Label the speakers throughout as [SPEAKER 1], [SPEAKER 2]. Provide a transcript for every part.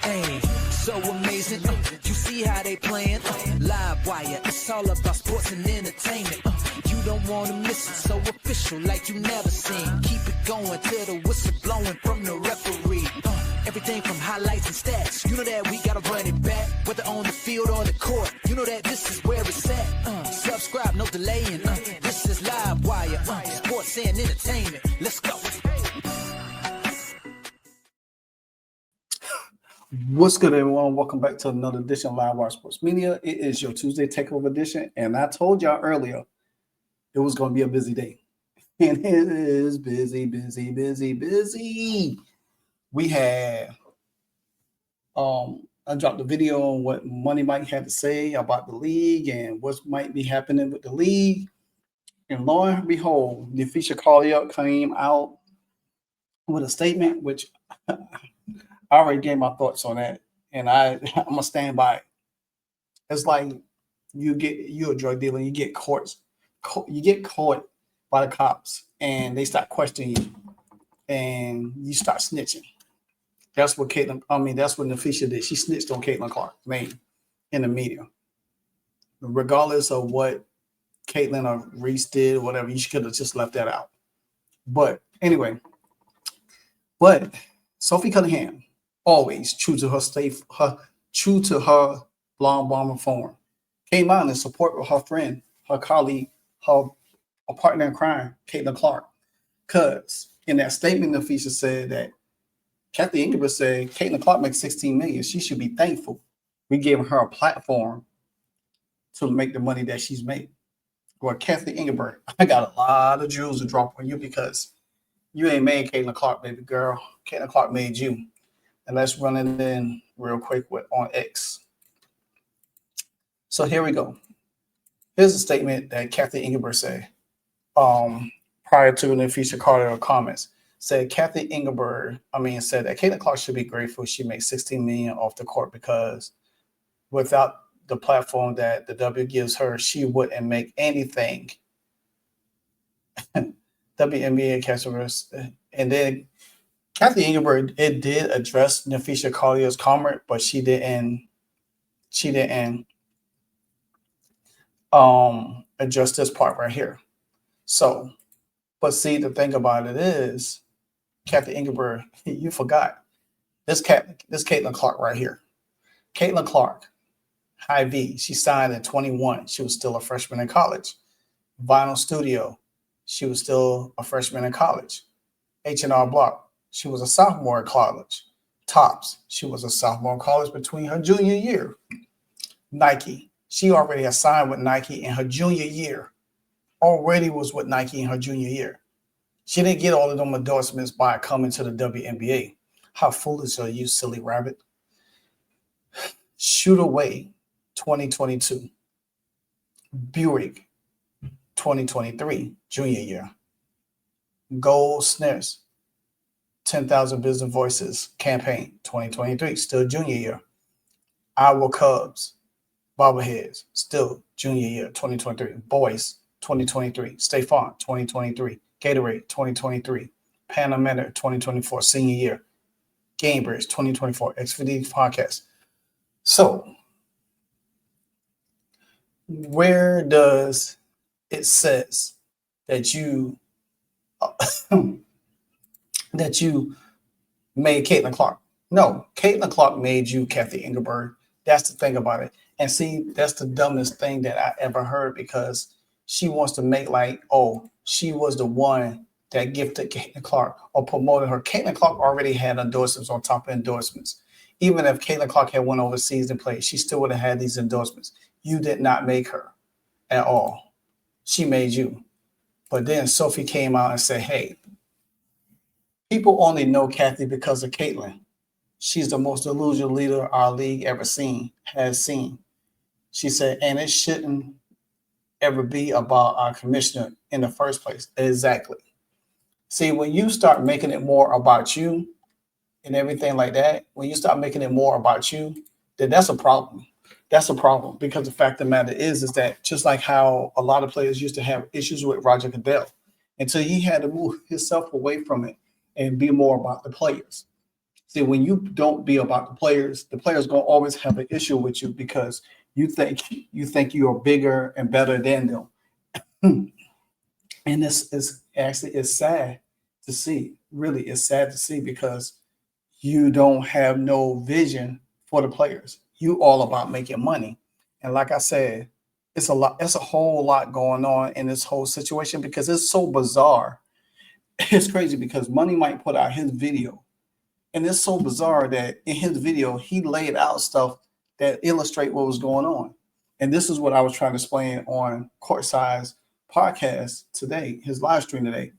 [SPEAKER 1] Hey, so amazing. You see how they playing? LiveWire, it's all about sports and entertainment. You don't want to miss it, so official like you never seen. Keep it going till the whistle blowing from the referee. Everything from highlights and stats. You know that we gotta run it back, whether on the field or the court. You know that this is where it's at. Subscribe, no delaying. This is LiveWire, sports and entertainment. Let's go.
[SPEAKER 2] What's good, everyone? Welcome back to another edition of LiveWire Sports Media. It is your Tuesday Takeover edition, and I told y'all earlier it was going to be a busy day, and it is busy. We had I dropped a video on what Money Mike had to say about the league and what might be happening with the league, and lo and behold, Napheesa Collier came out with a statement which I already gave my thoughts on that, and I'm gonna stand by it. It's like you're a drug dealer, you get caught by the cops, and they start questioning you, and you start snitching. That's what that's what Napheesa did. She snitched on Caitlin Clark's name in the media. Regardless of what Caitlin or Reese did, or whatever, you could have just left that out. But anyway, Sophie Cunningham, always true to her blonde bomber form, came out in support of her friend, her colleague, her partner in crime, Caitlin Clark. Because in that statement, Napheesa said that Cathy Engelbert said Caitlin Clark makes $16 million. She should be thankful. We gave her a platform to make the money that she's made. Well, Cathy Engelbert, I got a lot of jewels to drop on you because you ain't made Caitlin Clark, baby girl. Caitlin Clark made you. And let's run it in real quick on X. So here we go. Here's a statement that Cathy Engelbert said prior to Napheesa Collier comments. Said Cathy Engelbert, said that Caitlin Clark should be grateful she makes $16 million off the court because without the platform that the W gives her, she wouldn't make anything. WNBA customers. And then Cathy Engelbert, it did address Napheesa Collier's comment, but she didn't address this part right here. So, but see, the thing about it is, Cathy Engelbert, you forgot this Caitlin Clark right here. Caitlin Clark, high V. She signed in 21. She was still a freshman in college. Vinyl Studio, she was still a freshman in college. H&R Block, she was a sophomore in college. Tops, she was a sophomore in college between her junior year. Nike, she already had signed with Nike in her junior year. Already was with Nike in her junior year. She didn't get all of them endorsements by coming to the WNBA. How foolish are you, silly rabbit? Shoot Away, 2022. Buick, 2023, junior year. Gold Sniffs, 10,000 Business Voices campaign, 2023, still junior year. Iowa Cubs, Bobbleheads, still junior year, 2023. Boys, 2023. State Farm, 2023. Gatorade, 2023. Panamera, 2024, senior year. Gamebridge, 2024. XVD podcast. So, where does it says that you that you made Caitlin Clark? No, Caitlin Clark made you, Cathy Engelbert. That's the thing about it. And see, that's the dumbest thing that I ever heard because she wants to make like, oh, she was the one that gifted Caitlin Clark or promoted her. Caitlin Clark already had endorsements on top of endorsements. Even if Caitlin Clark had went overseas and played, she still would have had these endorsements. You did not make her at all. She made you. But then Sophie came out and said, hey, people only know Cathy because of Caitlin. She's the most delusional leader our league has seen. She said, and it shouldn't ever be about our commissioner in the first place. Exactly. See, when you start making it more about you and everything like that, when you start making it more about you, then that's a problem. That's a problem because the fact of the matter is that just like how a lot of players used to have issues with Roger Goodell until he had to move himself away from it and be more about the players. See, when you don't be about the players gonna always have an issue with you because you think you are bigger and better than them. And this is actually it's sad to see. Really, it's sad to see because you don't have no vision for the players. You all about making money. And like I said, it's a whole lot going on in this whole situation because it's so bizarre. It's crazy because Money Mike put out his video. And it's so bizarre that in his video, he laid out stuff that illustrate what was going on. And this is what I was trying to explain on Courtside's podcast today, his live stream today.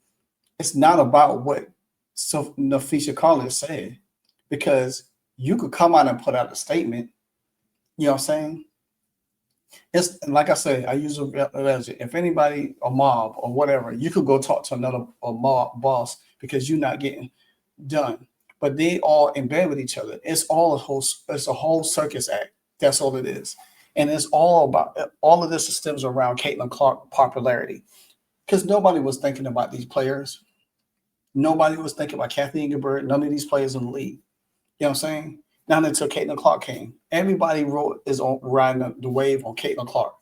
[SPEAKER 2] It's not about what Napheesa Collier said, because you could come out and put out a statement. You know what I'm saying? It's like I say, I use if anybody, a mob or whatever, you could go talk to another mob boss because you're not getting done. But they all in bed with each other. It's a whole circus act. That's all it is. And it's all about all of this stems around Caitlin Clark popularity. Because nobody was thinking about these players. Nobody was thinking about Cathy Engelbert, none of these players in the league. You know what I'm saying? Not until Caitlin Clark came. Everybody riding the wave on Caitlin Clark.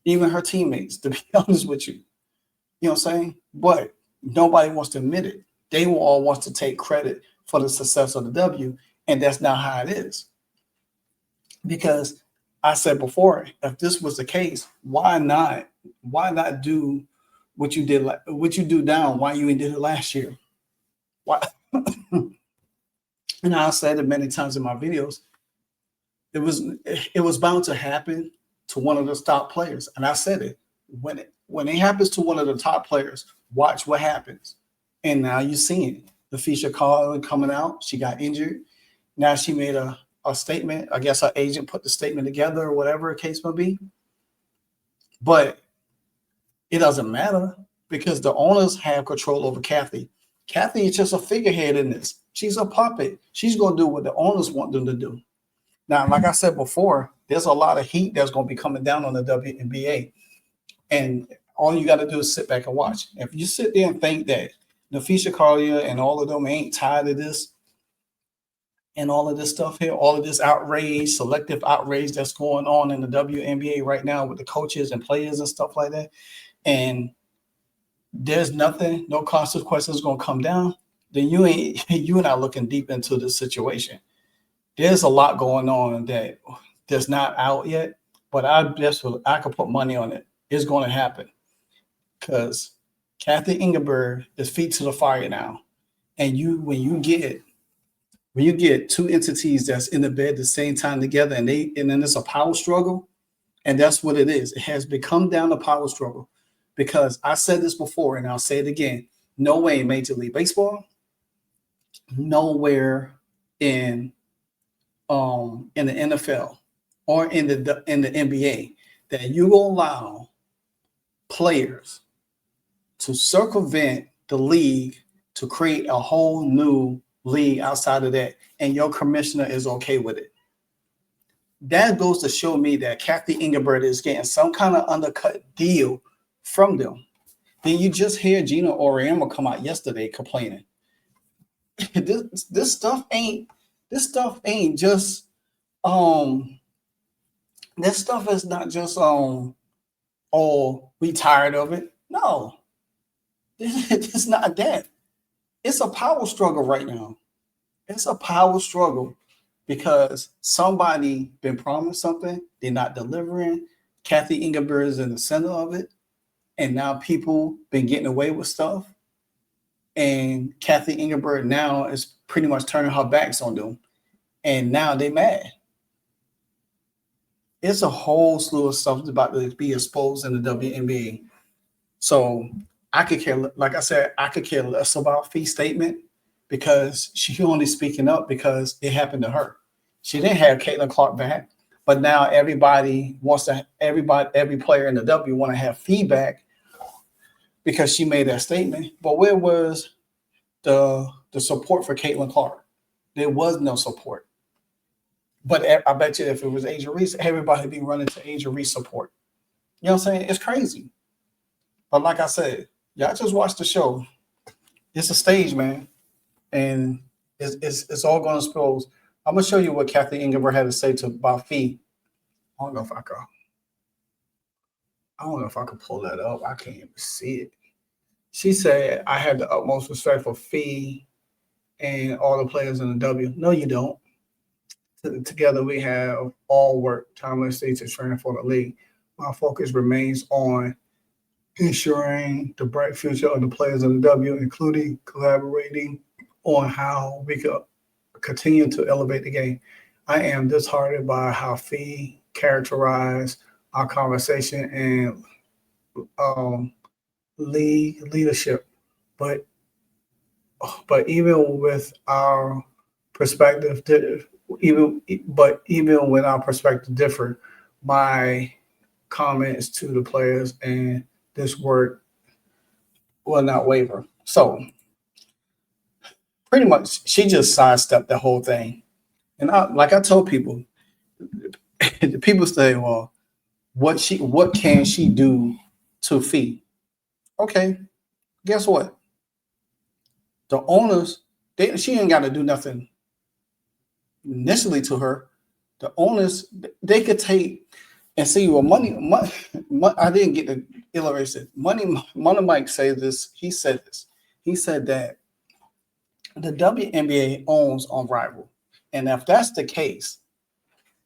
[SPEAKER 2] Even her teammates, to be honest with you. You know what I'm saying? But nobody wants to admit it. They all want to take credit for the success of the W, and that's not how it is. Because I said before, if this was the case, why not do what you did, what you do now? Why you did it last year? Why? And I said it many times in my videos. It was bound to happen to one of the top players, and I said it when it happens to one of the top players. Watch what happens. And now you're seeing Napheesa Collier coming out. She got injured. Now she made a statement. I guess her agent put the statement together or whatever the case may be. But it doesn't matter because the owners have control over Cathy. Cathy is just a figurehead in this. She's a puppet. She's going to do what the owners want them to do. Now, like I said before, there's a lot of heat that's going to be coming down on the WNBA. And all you got to do is sit back and watch. If you sit there and think that Napheesa Collier and all of them ain't tired of this and all of this stuff here, all of this outrage, selective outrage that's going on in the WNBA right now with the coaches and players and stuff like that, and there's nothing, no consequences going to come down, then you're not looking deep into the situation. There's a lot going on that's not out yet, but I could put money on it. It's going to happen because Cathy Engelbert is feet to the fire now. And when you get two entities that's in the bed at the same time together and then it's a power struggle, and that's what it is. It has become down to power struggle because I said this before and I'll say it again. No way in Major League Baseball, nowhere in the NFL or in the NBA that you will allow players to circumvent the league to create a whole new league outside of that, and your commissioner is okay with it. That goes to show me that Cathy Engelbert is getting some kind of undercut deal from them. Then you just hear Gina Auriemma come out yesterday complaining. This stuff ain't just this stuff is not just oh, we tired of it. No, it's not that. It's a power struggle right now. It's a power struggle because somebody been promised something, they're not delivering. Cathy Engelbert is in the center of it, and now people been getting away with stuff. And Cathy Engelbert now is pretty much turning her backs on them, and now they mad. It's a whole slew of stuff that's about to be exposed in the WNBA. So I could care, like I said, I could care less about Fee's statement because she only speaking up because it happened to her. She didn't have Caitlin Clark back, but now every player in the W want to have feedback because she made that statement. But where was the support for Caitlin Clark? There was no support. But I bet you if it was Asia Reese, everybody would be running to Asia Reese support. You know what I'm saying? It's crazy. But like I said, y'all just watch the show. It's a stage, man. And It's all going to spill. I'm gonna show you what Cathy Engelbert had to say about fee. I don't know if I could pull that up. I can't even see it. She said, "I had the utmost respect for Fee and all the players in the W." No, you don't. Together we have all work tirelessly to train for the league. My focus remains on ensuring the bright future of the players in the W, including collaborating on how we could continue to elevate the game. I am disheartened by how Fee characterized our conversation and leadership, but even with our perspective, even when our perspective differ, my comments to the players and this work will not waver. So pretty much, she just sidestepped the whole thing. And like I told people, the people say, "Well, what can she do to Fee?" Okay, guess what? The owners, she ain't got to do nothing initially to her. The owners, they could take and see, well, money I didn't get the illustration. Money Mike said this. He said this. He said that the WNBA owns on Rival, and if that's the case,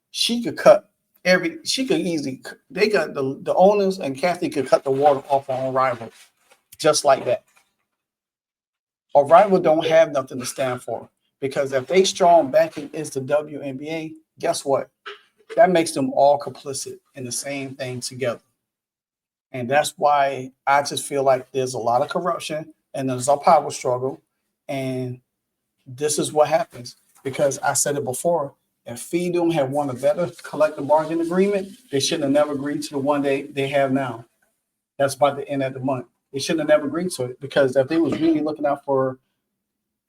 [SPEAKER 2] she could easily. They got the owners, and Cathy could cut the water off on Rival, just like that. A Rival don't have nothing to stand for, because if they strong backing is the WNBA, guess what? That makes them all complicit in the same thing together. And that's why I just feel like there's a lot of corruption and there's a power struggle. And this is what happens, because I said it before. If Freedom had won a better collective bargaining agreement, they shouldn't have never agreed to the one they have now. That's by the end of the month. They shouldn't have never agreed to it, because if they was really looking out for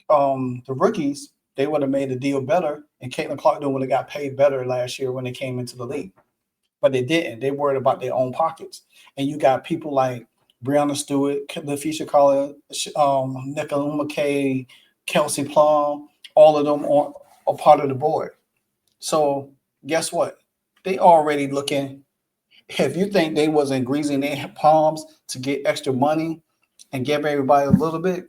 [SPEAKER 2] the rookies, they would have made the deal better, and Caitlin Clark would have got paid better last year when they came into the league. But they didn't. They worried about their own pockets. And you got people like Breonna Stewart, Napheesa Collier, Nicola McKay, Kelsey Plum, all of them are part of the board. So guess what? They already looking. If you think they wasn't greasing their palms to get extra money and give everybody a little bit,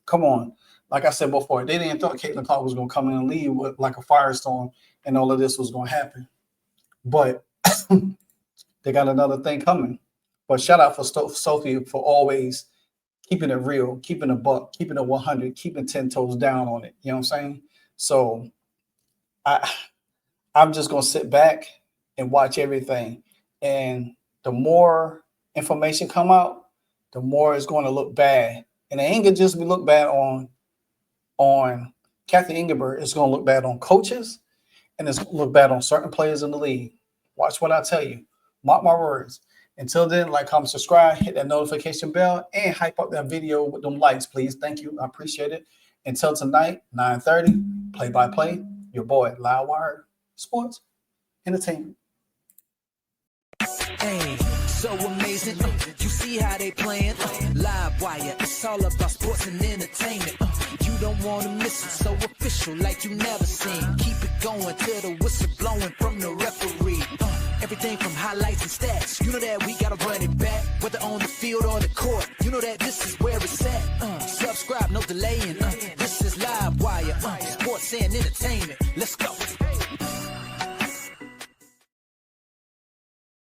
[SPEAKER 2] come on. Like I said before, they didn't thought Caitlin Clark was going to come in and leave with like a firestorm and all of this was going to happen. But they got another thing coming. But shout out for Sophie for always keeping it real, keeping a buck, keeping it 100, keeping 10 toes down on it. You know what I'm saying? So I'm just going to sit back and watch everything. And the more information come out, the more it's going to look bad. And it ain't going to just be look bad on Cathy Engelbert. It's going to look bad on coaches, and it's going to look bad on certain players in the league. Watch what I tell you. Mark my words. Until then, like, comment, subscribe, hit that notification bell, and hype up that video with them likes, please. Thank you. I appreciate it. Until tonight, 9:30, play-by-play, your boy, LiveWire Sports Entertainment.
[SPEAKER 1] Hey, so amazing. You see how they playing? LiveWire, it's all about sports and entertainment. You don't want to miss it, so official like you never seen. Keep it going till the whistle blowing from the referee. Everything from highlights and stats. You know that we gotta run it back, whether on the field or the court. You know that this is where it's at. Subscribe, no delaying. This is LiveWire, sports and entertainment. Let's go.